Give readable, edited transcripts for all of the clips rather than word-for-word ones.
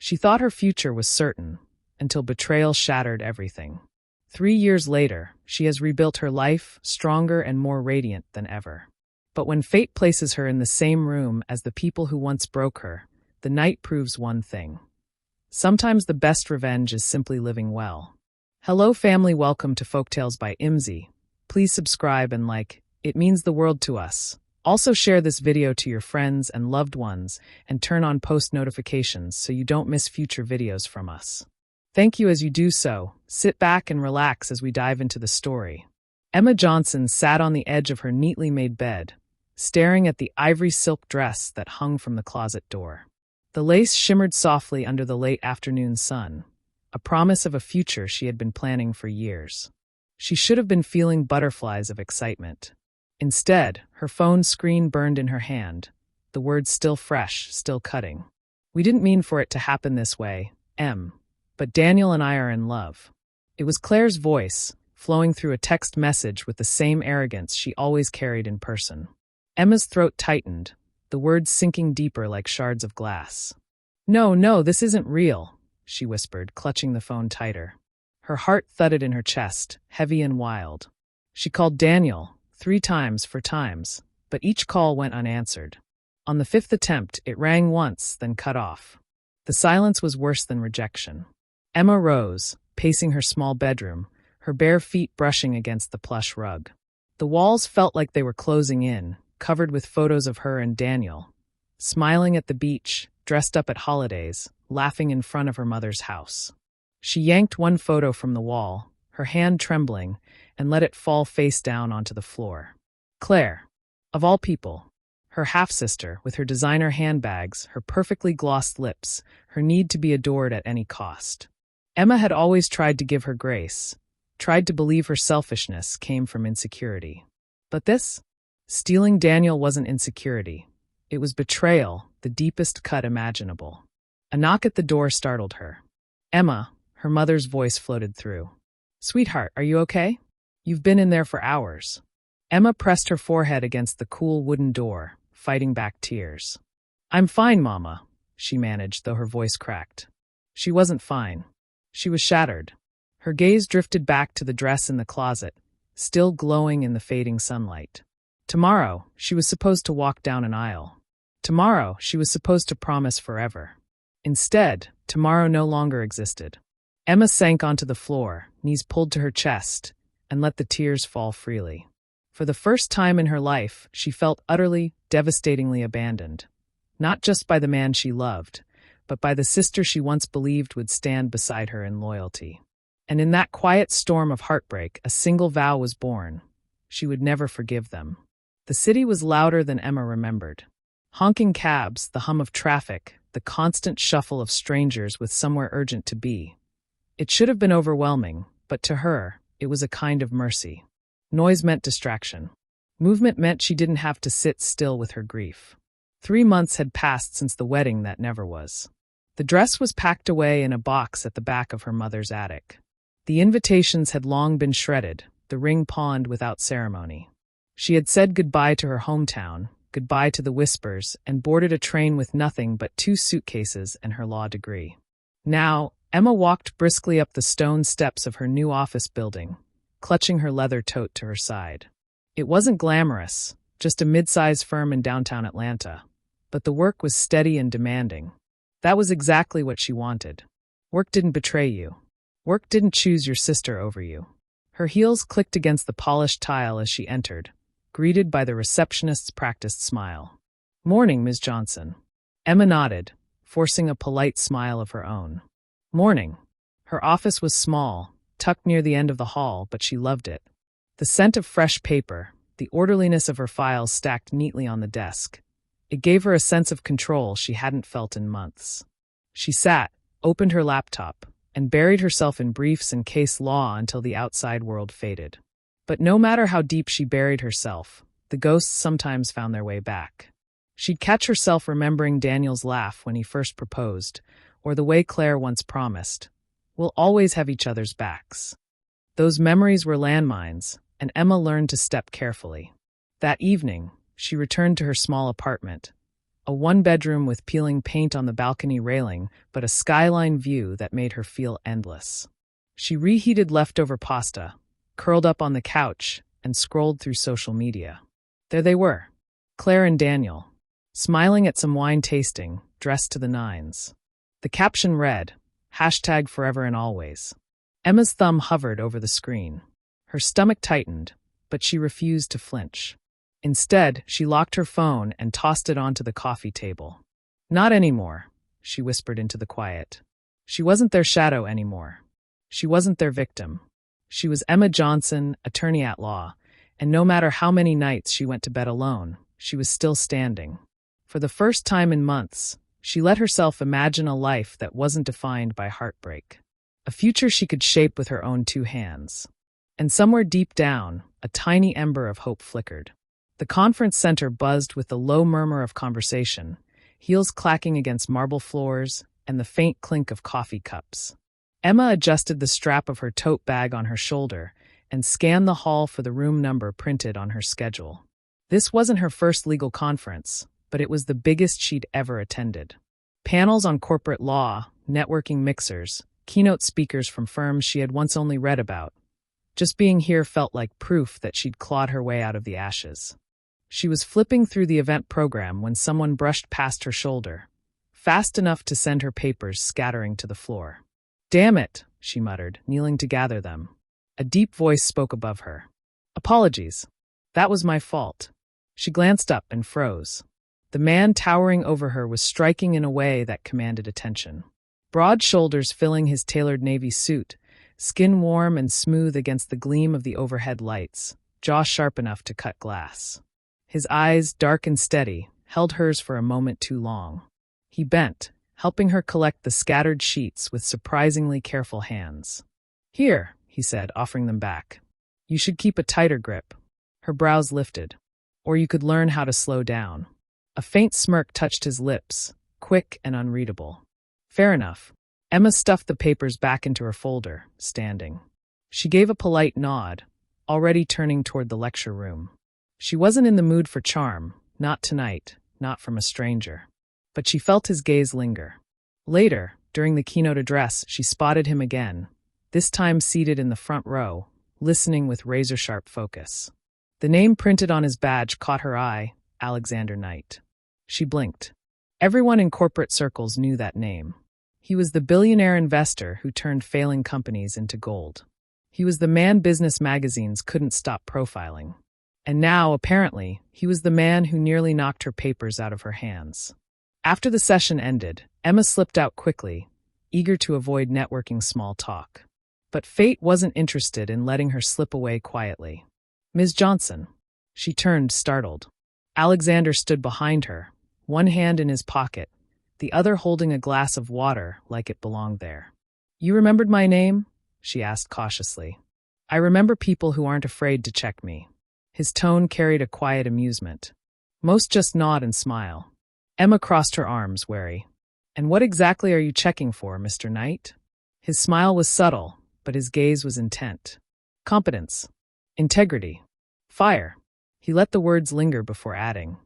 She thought her future was certain, until betrayal shattered everything. 3 years later, she has rebuilt her life, stronger and more radiant than ever. But when fate places her in the same room as the people who once broke her, the night proves one thing. Sometimes the best revenge is simply living well. Hello family, welcome to Folktales by Imzi. Please subscribe and like, it means the world to us. Also share this video to your friends and loved ones and turn on post notifications so you don't miss future videos from us. Thank you as you do so. Sit back and relax as we dive into the story. Emma Johnson sat on the edge of her neatly made bed, staring at the ivory silk dress that hung from the closet door. The lace shimmered softly under the late afternoon sun, a promise of a future she had been planning for years. She should have been feeling butterflies of excitement. Instead, her phone screen burned in her hand, the words still fresh, still cutting. "We didn't mean for it to happen this way, Em. But Daniel and I are in love." It was Claire's voice, flowing through a text message with the same arrogance she always carried in person. Emma's throat tightened, the words sinking deeper like shards of glass. No, this isn't real," she whispered, clutching the phone tighter. Her heart thudded in her chest, heavy and wild. She called Daniel 3 times, but each call went unanswered. On the 5th attempt, it rang once, then cut off. The silence was worse than rejection. Emma rose, pacing her small bedroom, her bare feet brushing against the plush rug. The walls felt like they were closing in, covered with photos of her and Daniel, smiling at the beach, dressed up at holidays, laughing in front of her mother's house. She yanked one photo from the wall, her hand trembling, and let it fall face down onto the floor. Claire, of all people, her half-sister, with her designer handbags, her perfectly glossed lips, her need to be adored at any cost. Emma had always tried to give her grace, tried to believe her selfishness came from insecurity. But this? Stealing Daniel wasn't insecurity. It was betrayal, the deepest cut imaginable. A knock at the door startled her. "Emma," her mother's voice floated through. "Sweetheart, are you okay? You've been in there for hours." Emma pressed her forehead against the cool wooden door, fighting back tears. "I'm fine, Mama," she managed, though her voice cracked. She wasn't fine. She was shattered. Her gaze drifted back to the dress in the closet, still glowing in the fading sunlight. Tomorrow, she was supposed to walk down an aisle. Tomorrow, she was supposed to promise forever. Instead, tomorrow no longer existed. Emma sank onto the floor, knees pulled to her chest, and let the tears fall freely. For the first time in her life, she felt utterly, devastatingly abandoned. Not just by the man she loved, but by the sister she once believed would stand beside her in loyalty. And in that quiet storm of heartbreak, a single vow was born. She would never forgive them. The city was louder than Emma remembered. Honking cabs, the hum of traffic, the constant shuffle of strangers with somewhere urgent to be. It should have been overwhelming, but to her, it was a kind of mercy. Noise meant distraction. Movement meant she didn't have to sit still with her grief. 3 months had passed since the wedding that never was. The dress was packed away in a box at the back of her mother's attic. The invitations had long been shredded, the ring pawned without ceremony. She had said goodbye to her hometown, goodbye to the whispers, and boarded a train with nothing but 2 suitcases and her law degree. Now, Emma walked briskly up the stone steps of her new office building, clutching her leather tote to her side. It wasn't glamorous, just a mid-size firm in downtown Atlanta, but the work was steady and demanding. That was exactly what she wanted. Work didn't betray you. Work didn't choose your sister over you. Her heels clicked against the polished tile as she entered, greeted by the receptionist's practiced smile. "Morning, Ms. Johnson." Emma nodded, forcing a polite smile of her own. Morning. Her office was small, tucked near the end of the hall, but she loved it. The scent of fresh paper, the orderliness of her files stacked neatly on the desk. It gave her a sense of control she hadn't felt in months. She sat, opened her laptop, and buried herself in briefs and case law until the outside world faded. But no matter how deep she buried herself, the ghosts sometimes found their way back. She'd catch herself remembering Daniel's laugh when he first proposed, or the way Claire once promised, "We'll always have each other's backs." Those memories were landmines, and Emma learned to step carefully. That evening, she returned to her small apartment, A one-bedroom with peeling paint on the balcony railing, but a skyline view that made her feel endless. She reheated leftover pasta, curled up on the couch, and scrolled through social media. There they were, Claire and Daniel, smiling at some wine tasting, dressed to the nines. The caption read, #forever and always. Emma's thumb hovered over the screen. Her stomach tightened, but she refused to flinch. Instead, she locked her phone and tossed it onto the coffee table. Not anymore, she whispered into the quiet. She wasn't their shadow anymore. She wasn't their victim. She was Emma Johnson, attorney at law, and no matter how many nights she went to bed alone, she was still standing. For the first time in months, she let herself imagine a life that wasn't defined by heartbreak. A future she could shape with her own two hands. And somewhere deep down, a tiny ember of hope flickered. The conference center buzzed with the low murmur of conversation, heels clacking against marble floors, and the faint clink of coffee cups. Emma adjusted the strap of her tote bag on her shoulder and scanned the hall for the room number printed on her schedule. This wasn't her first legal conference, but it was the biggest she'd ever attended. Panels on corporate law, networking mixers, keynote speakers from firms she had once only read about. Just being here felt like proof that she'd clawed her way out of the ashes. She was flipping through the event program when someone brushed past her shoulder, fast enough to send her papers scattering to the floor. "Damn it," she muttered, kneeling to gather them. A deep voice spoke above her. "Apologies. That was my fault." She glanced up and froze. The man towering over her was striking in a way that commanded attention. Broad shoulders filling his tailored navy suit, skin warm and smooth against the gleam of the overhead lights, jaw sharp enough to cut glass. His eyes, dark and steady, held hers for a moment too long. He bent, helping her collect the scattered sheets with surprisingly careful hands. "Here," he said, offering them back. "You should keep a tighter grip." Her brows lifted. "Or you could learn how to slow down." A faint smirk touched his lips, quick and unreadable. "Fair enough." Emma stuffed the papers back into her folder, standing. She gave a polite nod, already turning toward the lecture room. She wasn't in the mood for charm, not tonight, not from a stranger. But she felt his gaze linger. Later, during the keynote address, she spotted him again, this time seated in the front row, listening with razor-sharp focus. The name printed on his badge caught her eye, Alexander Knight. She blinked. Everyone in corporate circles knew that name. He was the billionaire investor who turned failing companies into gold. He was the man business magazines couldn't stop profiling. And now, apparently, he was the man who nearly knocked her papers out of her hands. After the session ended, Emma slipped out quickly, eager to avoid networking small talk. But fate wasn't interested in letting her slip away quietly. "Ms. Johnson." She turned, startled. Alexander stood behind her, one hand in his pocket, the other holding a glass of water like it belonged there. "You remembered my name?" she asked cautiously. "I remember people who aren't afraid to check me." His tone carried a quiet amusement. "Most just nod and smile." Emma crossed her arms, wary. "And what exactly are you checking for, Mr. Knight?" His smile was subtle, but his gaze was intent. "Competence. Integrity. Fire." He let the words linger before adding,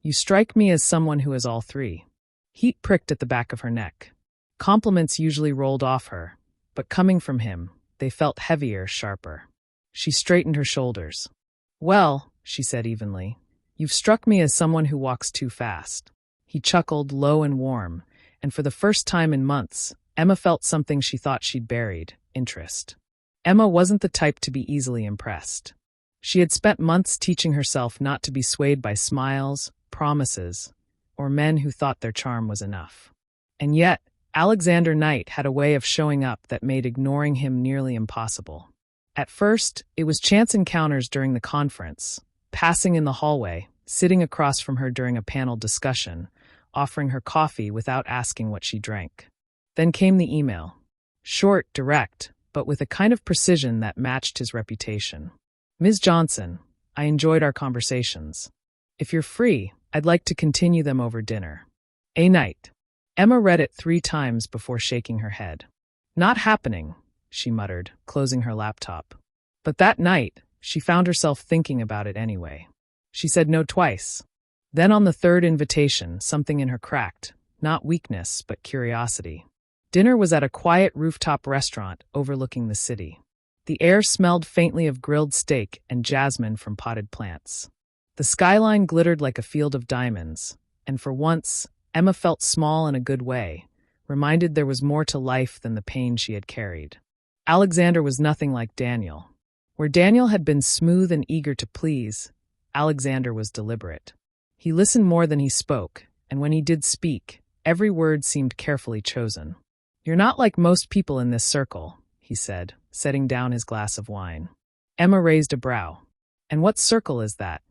"You strike me as someone who has all three." Heat pricked at the back of her neck. Compliments usually rolled off her, but coming from him, they felt heavier, sharper. She straightened her shoulders. "Well," she said evenly, "you've struck me as someone who walks too fast." He chuckled, low and warm, and for the first time in months, Emma felt something she thought she'd buried, interest. Emma wasn't the type to be easily impressed. She had spent months teaching herself not to be swayed by smiles, promises, or men who thought their charm was enough. And yet, Alexander Knight had a way of showing up that made ignoring him nearly impossible. At first, it was chance encounters during the conference, passing in the hallway, sitting across from her during a panel discussion, offering her coffee without asking what she drank. Then came the email. Short, direct, but with a kind of precision that matched his reputation. "Ms. Johnson, I enjoyed our conversations. If you're free, I'd like to continue them over dinner. A night." Emma read it 3 times before shaking her head. "Not happening," she muttered, closing her laptop. But that night, she found herself thinking about it anyway. She said no twice. Then on the third invitation, something in her cracked, not weakness, but curiosity. Dinner was at a quiet rooftop restaurant overlooking the city. The air smelled faintly of grilled steak and jasmine from potted plants. The skyline glittered like a field of diamonds, and for once, Emma felt small in a good way, reminded there was more to life than the pain she had carried. Alexander was nothing like Daniel. Where Daniel had been smooth and eager to please, Alexander was deliberate. He listened more than he spoke, and when he did speak, every word seemed carefully chosen. "You're not like most people in this circle," he said, setting down his glass of wine. Emma raised a brow. "And what circle is that?"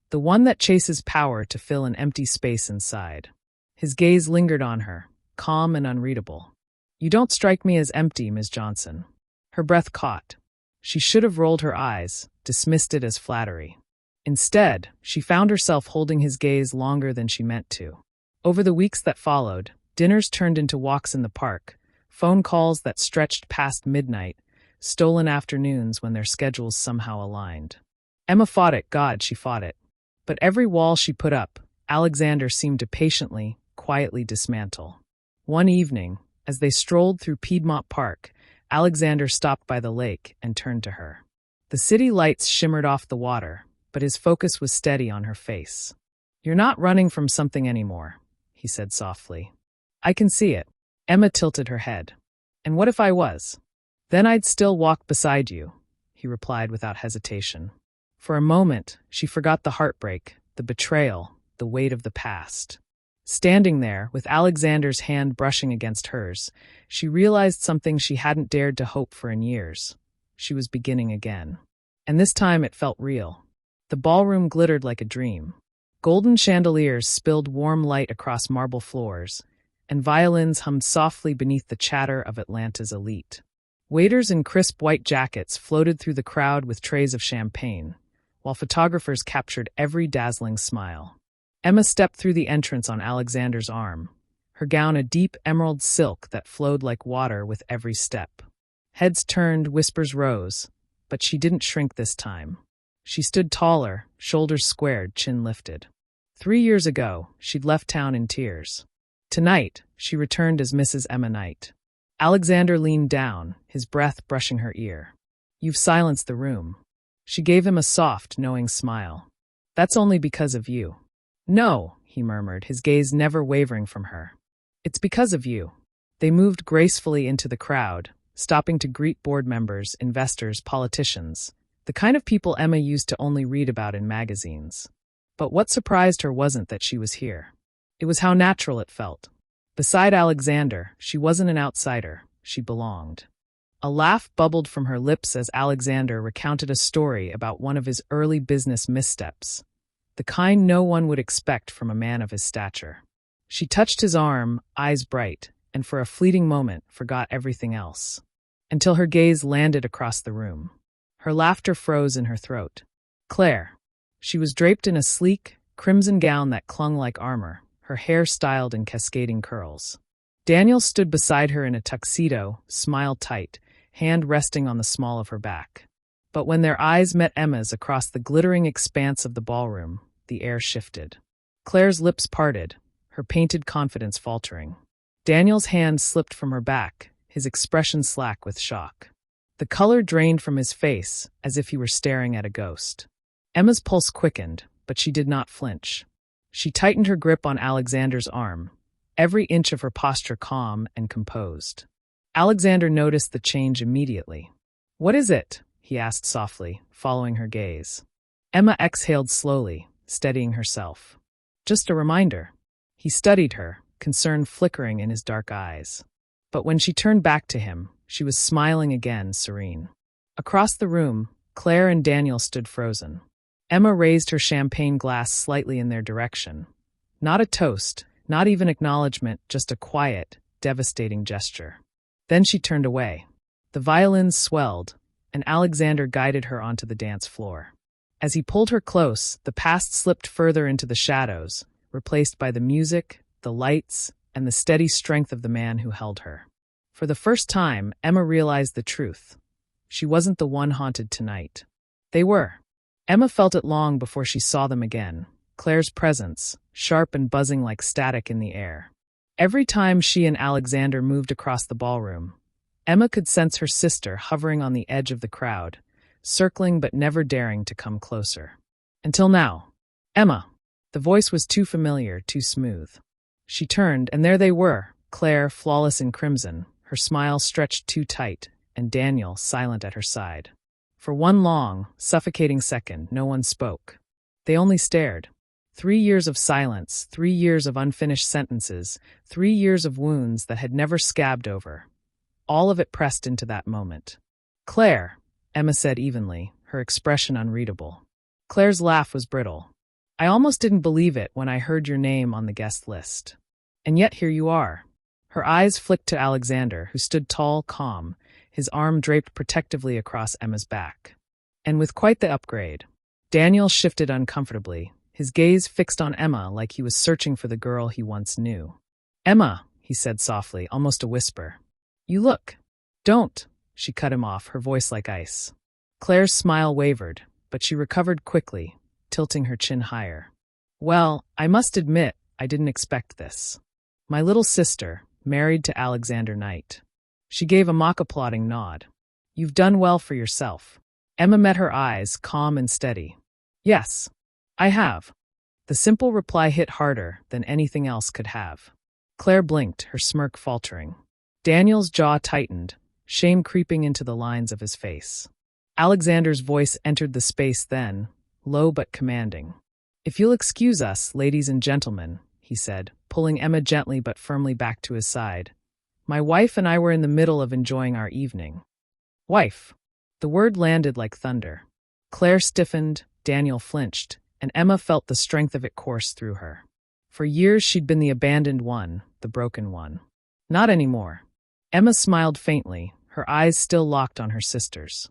"The one that chases power to fill an empty space inside." His gaze lingered on her, calm and unreadable. "You don't strike me as empty, Miss Johnson." Her breath caught. She should have rolled her eyes, dismissed it as flattery. Instead, she found herself holding his gaze longer than she meant to. Over the weeks that followed, dinners turned into walks in the park, phone calls that stretched past midnight, stolen afternoons when their schedules somehow aligned. Emma fought it, God, she fought it. But every wall she put up, Alexander seemed to patiently, quietly dismantle. One evening, as they strolled through Piedmont Park, Alexander stopped by the lake and turned to her. The city lights shimmered off the water, but his focus was steady on her face. "You're not running from something anymore," he said softly. "I can see it." Emma tilted her head. "And what if I was?" "Then I'd still walk beside you," he replied without hesitation. For a moment, she forgot the heartbreak, the betrayal, the weight of the past. Standing there, with Alexander's hand brushing against hers, she realized something she hadn't dared to hope for in years. She was beginning again. And this time it felt real. The ballroom glittered like a dream. Golden chandeliers spilled warm light across marble floors, and violins hummed softly beneath the chatter of Atlanta's elite. Waiters in crisp white jackets floated through the crowd with trays of champagne, while photographers captured every dazzling smile. Emma stepped through the entrance on Alexander's arm, her gown a deep emerald silk that flowed like water with every step. Heads turned, whispers rose, but she didn't shrink this time. She stood taller, shoulders squared, chin lifted. 3 years ago, she'd left town in tears. Tonight, she returned as Mrs. Emma Knight. Alexander leaned down, his breath brushing her ear. "You've silenced the room." She gave him a soft, knowing smile. "That's only because of you." "No," he murmured, his gaze never wavering from her. "It's because of you." They moved gracefully into the crowd, stopping to greet board members, investors, politicians, the kind of people Emma used to only read about in magazines. But what surprised her wasn't that she was here. It was how natural it felt. Beside Alexander, she wasn't an outsider, she belonged. A laugh bubbled from her lips as Alexander recounted a story about one of his early business missteps, the kind no one would expect from a man of his stature. She touched his arm, eyes bright, and for a fleeting moment forgot everything else. Until her gaze landed across the room. Her laughter froze in her throat. Claire. She was draped in a sleek, crimson gown that clung like armor, her hair styled in cascading curls. Daniel stood beside her in a tuxedo, smile tight, hand resting on the small of her back. But when their eyes met Emma's across the glittering expanse of the ballroom, the air shifted. Claire's lips parted, her painted confidence faltering. Daniel's hand slipped from her back, his expression slack with shock. The color drained from his face, as if he were staring at a ghost. Emma's pulse quickened, but she did not flinch. She tightened her grip on Alexander's arm, every inch of her posture calm and composed. Alexander noticed the change immediately. "What is it?" he asked softly, following her gaze. Emma exhaled slowly, steadying herself. "Just a reminder." He studied her, concern flickering in his dark eyes. But when she turned back to him, she was smiling again, serene. Across the room, Claire and Daniel stood frozen. Emma raised her champagne glass slightly in their direction. Not a toast, not even acknowledgement, just a quiet, devastating gesture. Then she turned away. The violins swelled, and Alexander guided her onto the dance floor. As he pulled her close, the past slipped further into the shadows, replaced by the music, the lights, and the steady strength of the man who held her. For the first time, Emma realized the truth. She wasn't the one haunted tonight. They were. Emma felt it long before she saw them again, Claire's presence, sharp and buzzing like static in the air. Every time she and Alexander moved across the ballroom, Emma could sense her sister hovering on the edge of the crowd, circling but never daring to come closer. Until now. Emma. The voice was too familiar, too smooth. She turned, and there they were, Claire, flawless in crimson, her smile stretched too tight, and Daniel, silent at her side. For one long, suffocating second, no one spoke. They only stared. 3 years of silence, 3 years of unfinished sentences, 3 years of wounds that had never scabbed over. All of it pressed into that moment. "Claire," Emma said evenly, her expression unreadable. Claire's laugh was brittle. "I almost didn't believe it when I heard your name on the guest list. And yet here you are." Her eyes flicked to Alexander, who stood tall, calm, his arm draped protectively across Emma's back. And with quite the upgrade. Daniel shifted uncomfortably, his gaze fixed on Emma like he was searching for the girl he once knew. "Emma," he said softly, almost a whisper. "You look." "Don't," she cut him off, her voice like ice. Claire's smile wavered, but she recovered quickly, tilting her chin higher. "Well, I must admit, I didn't expect this. My little sister, married to Alexander Knight." She gave a mock-applauding nod. "You've done well for yourself." Emma met her eyes, calm and steady. "Yes, I have." The simple reply hit harder than anything else could have. Claire blinked, her smirk faltering. Daniel's jaw tightened, shame creeping into the lines of his face. Alexander's voice entered the space then, low but commanding. "If you'll excuse us, ladies and gentlemen," he said, pulling Emma gently but firmly back to his side. "My wife and I were in the middle of enjoying our evening." "Wife." The word landed like thunder. Claire stiffened, Daniel flinched, and Emma felt the strength of it course through her. For years she'd been the abandoned one, the broken one. Not anymore. Emma smiled faintly, her eyes still locked on her sister's.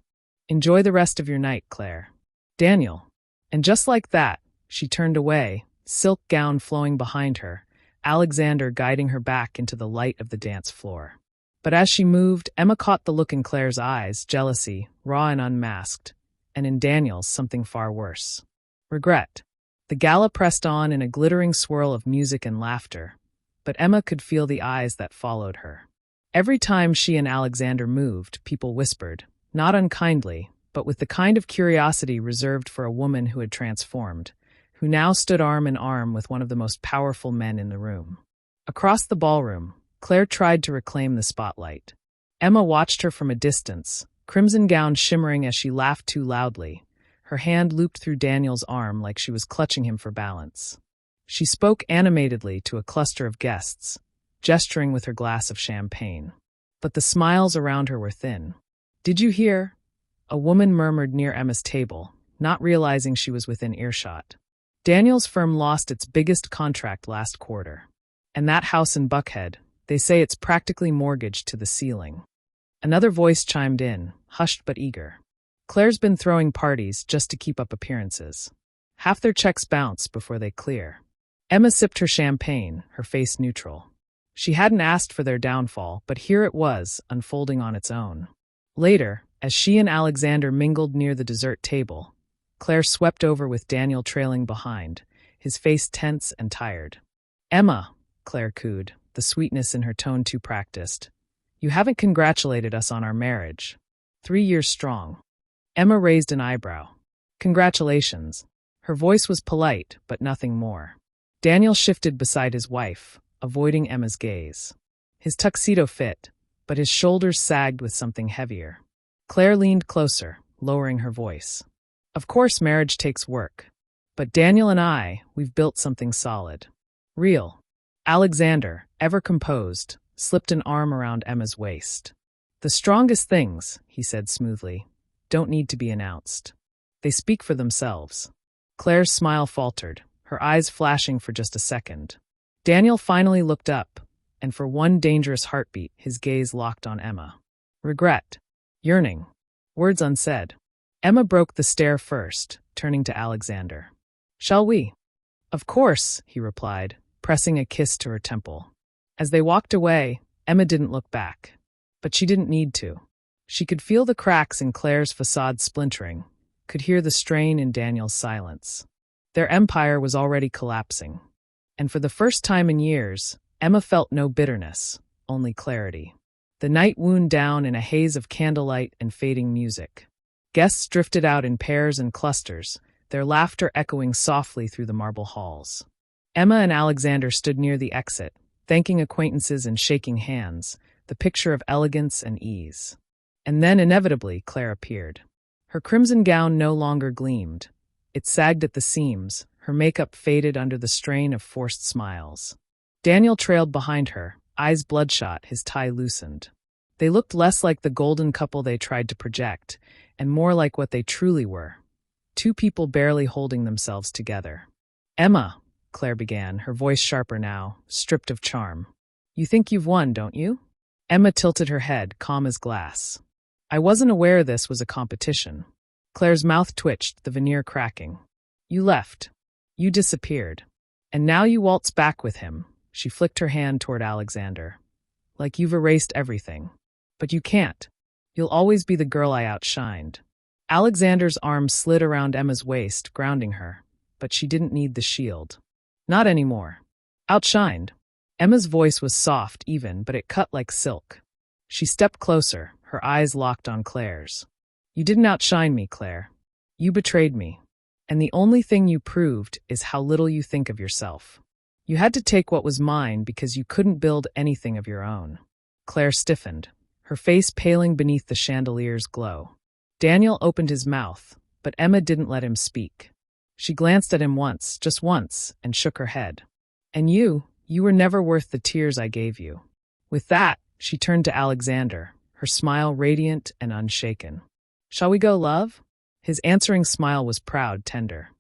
"Enjoy the rest of your night, Claire." "Daniel." And just like that, she turned away, silk gown flowing behind her, Alexander guiding her back into the light of the dance floor. But as she moved, Emma caught the look in Claire's eyes, jealousy, raw and unmasked, and in Daniel's something far worse. Regret. The gala pressed on in a glittering swirl of music and laughter, but Emma could feel the eyes that followed her. Every time she and Alexander moved, people whispered, not unkindly, but with the kind of curiosity reserved for a woman who had transformed, who now stood arm in arm with one of the most powerful men in the room. Across the ballroom, Claire tried to reclaim the spotlight. Emma watched her from a distance, crimson gown shimmering as she laughed too loudly, her hand looped through Daniel's arm like she was clutching him for balance. She spoke animatedly to a cluster of guests, gesturing with her glass of champagne. But the smiles around her were thin. "Did you hear?" A woman murmured near Emma's table, not realizing she was within earshot. "Daniel's firm lost its biggest contract last quarter. And that house in Buckhead, they say it's practically mortgaged to the ceiling." Another voice chimed in, hushed but eager. "Claire's been throwing parties just to keep up appearances. Half their checks bounce before they clear." Emma sipped her champagne, her face neutral. She hadn't asked for their downfall, but here it was, unfolding on its own. Later, as she and Alexander mingled near the dessert table, Claire swept over with Daniel trailing behind, his face tense and tired. "Emma," Claire cooed, the sweetness in her tone too practiced, "you haven't congratulated us on our marriage. 3 years strong." Emma raised an eyebrow. "Congratulations." Her voice was polite, but nothing more. Daniel shifted beside his wife, avoiding Emma's gaze. His tuxedo fit, but his shoulders sagged with something heavier. Claire leaned closer, lowering her voice. "Of course marriage takes work. But Daniel and we've built something solid. Real." Alexander, ever composed, slipped an arm around Emma's waist. "The strongest things," he said smoothly, "don't need to be announced. They speak for themselves." Claire's smile faltered, her eyes flashing for just a second. Daniel finally looked up, and for one dangerous heartbeat, his gaze locked on Emma. Regret. Yearning. Words unsaid. Emma broke the stare first, turning to Alexander. "Shall we?" "Of course," he replied, pressing a kiss to her temple. As they walked away, Emma didn't look back. But she didn't need to. She could feel the cracks in Claire's facade splintering, could hear the strain in Daniel's silence. Their empire was already collapsing. And for the first time in years, Emma felt no bitterness, only clarity. The night wound down in a haze of candlelight and fading music. Guests drifted out in pairs and clusters, their laughter echoing softly through the marble halls. Emma and Alexander stood near the exit, thanking acquaintances and shaking hands, the picture of elegance and ease. And then, inevitably, Claire appeared. Her crimson gown no longer gleamed. It sagged at the seams, her makeup faded under the strain of forced smiles. Daniel trailed behind her, eyes bloodshot, his tie loosened. They looked less like the golden couple they tried to project, and more like what they truly were. Two people barely holding themselves together. "Emma," Claire began, her voice sharper now, stripped of charm. "You think you've won, don't you?" Emma tilted her head, calm as glass. "I wasn't aware this was a competition." Claire's mouth twitched, the veneer cracking. "You left. You disappeared. And now you waltz back with him." She flicked her hand toward Alexander. "Like you've erased everything. But you can't. You'll always be the girl I outshined." Alexander's arm slid around Emma's waist, grounding her, but she didn't need the shield. Not anymore. Outshined. Emma's voice was soft, even, but it cut like silk. She stepped closer, her eyes locked on Claire's. "You didn't outshine me, Claire. You betrayed me. And the only thing you proved is how little you think of yourself. You had to take what was mine because you couldn't build anything of your own." Claire stiffened, her face paling beneath the chandelier's glow. Daniel opened his mouth, but Emma didn't let him speak. She glanced at him once, just once, and shook her head. "And you were never worth the tears I gave you." With that, she turned to Alexander, her smile radiant and unshaken. "Shall we go, love?" His answering smile was proud, tender.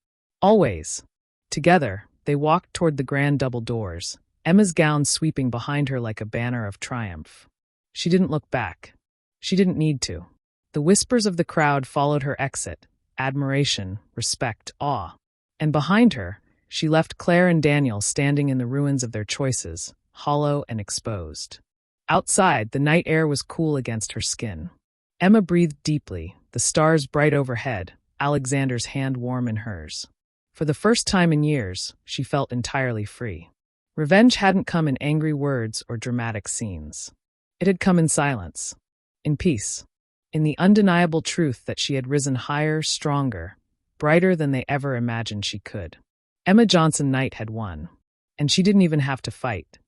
"Always." Together, they walked toward the grand double doors, Emma's gown sweeping behind her like a banner of triumph. She didn't look back. She didn't need to. The whispers of the crowd followed her exit, admiration, respect, awe. And behind her, she left Claire and Daniel standing in the ruins of their choices, hollow and exposed. Outside, the night air was cool against her skin. Emma breathed deeply, the stars bright overhead, Alexander's hand warm in hers. For the first time in years, she felt entirely free. Revenge hadn't come in angry words or dramatic scenes. It had come in silence, in peace, in the undeniable truth that she had risen higher, stronger, brighter than they ever imagined she could. Emma Johnson Knight had won, and she didn't even have to fight.